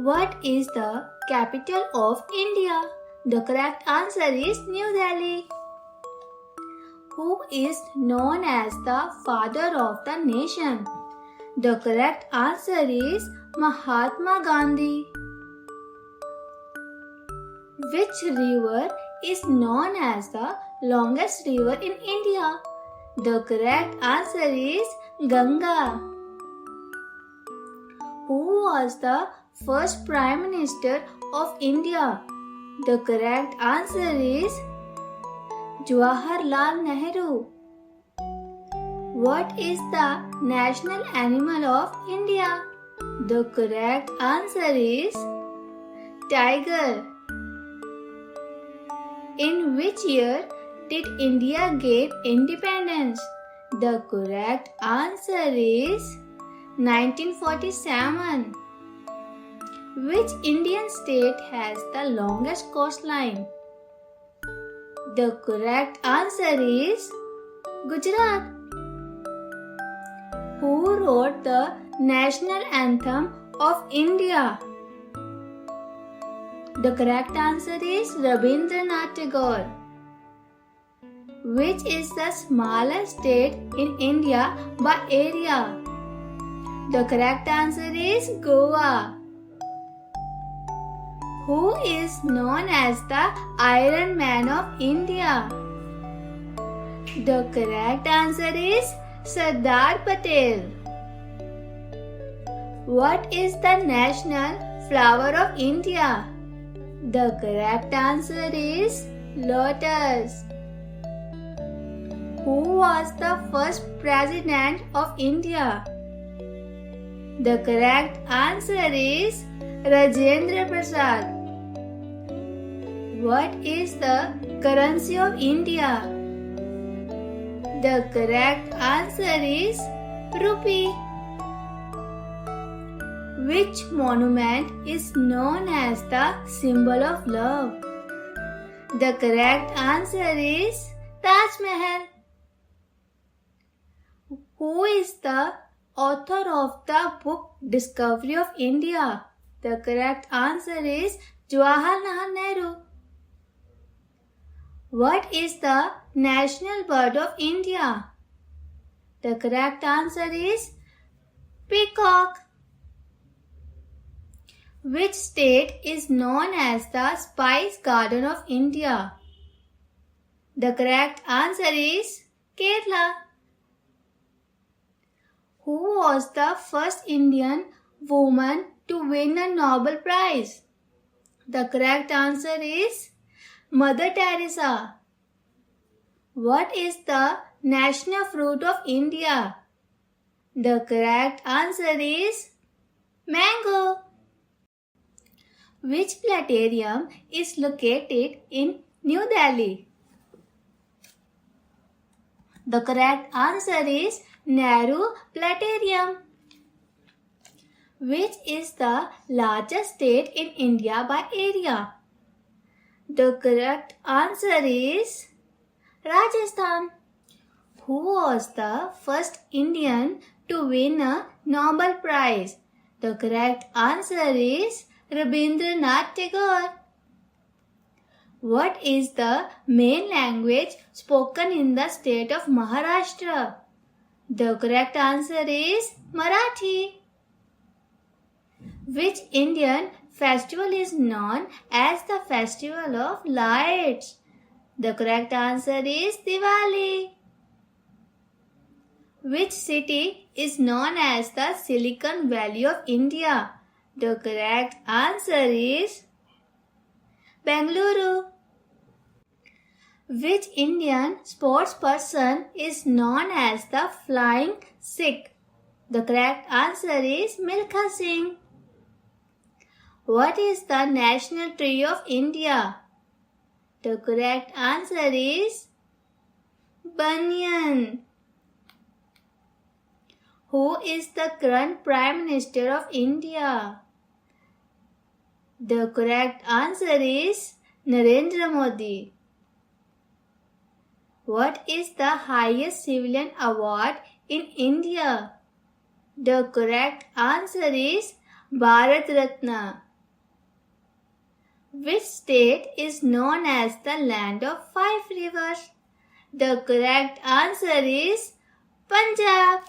What is the capital of India? The correct answer is New Delhi. Who is known as the father of the nation? The correct answer is Mahatma Gandhi. Which river is known as the longest river in India? The correct answer is Ganga. Who was the first Prime Minister of India? The correct answer is Jawaharlal Nehru. What is the national animal of India? The correct answer is tiger. In which year did India gain independence? The correct answer is 1947. Which Indian state has the longest coastline? The correct answer is Gujarat. Who wrote the national anthem of India? The correct answer is Rabindranath Tagore. Which is the smallest state in India by area? The correct answer is Goa. Who is known as the Iron Man of India? The correct answer is Sardar Patel. What is the national flower of India? The correct answer is lotus. Who was the first president of India? The correct answer is Rajendra Prasad. What is the currency of India? The correct answer is rupee. Which monument is known as the symbol of love? The correct answer is Taj Mahal. Who is the author of the book Discovery of India? The correct answer is Jawaharlal Nehru. What is the national bird of India? The correct answer is peacock. Which state is known as the Spice Garden of India? The correct answer is Kerala. Who was the first Indian woman to win a Nobel Prize? The correct answer is Mother Teresa. What is the national fruit of India? The correct answer is mango. Which planetarium is located in New Delhi? The correct answer is Nehru Planetarium. Which is the largest state in India by area? The correct answer is Rajasthan. Who was the first Indian to win a Nobel Prize? The correct answer is Rabindranath Tagore. What is the main language spoken in the state of Maharashtra? The correct answer is Marathi. Which Indian festival is known as the Festival of Lights? The correct answer is Diwali. Which city is known as the Silicon Valley of India? The correct answer is Bengaluru. Which Indian sportsperson is known as the Flying Sikh? The correct answer is Milkha Singh. What is the national tree of India? The correct answer is Banyan. Who is the current Prime Minister of India? The correct answer is Narendra Modi. What is the highest civilian award in India? The correct answer is Bharat Ratna. Which state is known as the land of five rivers? The correct answer is Punjab.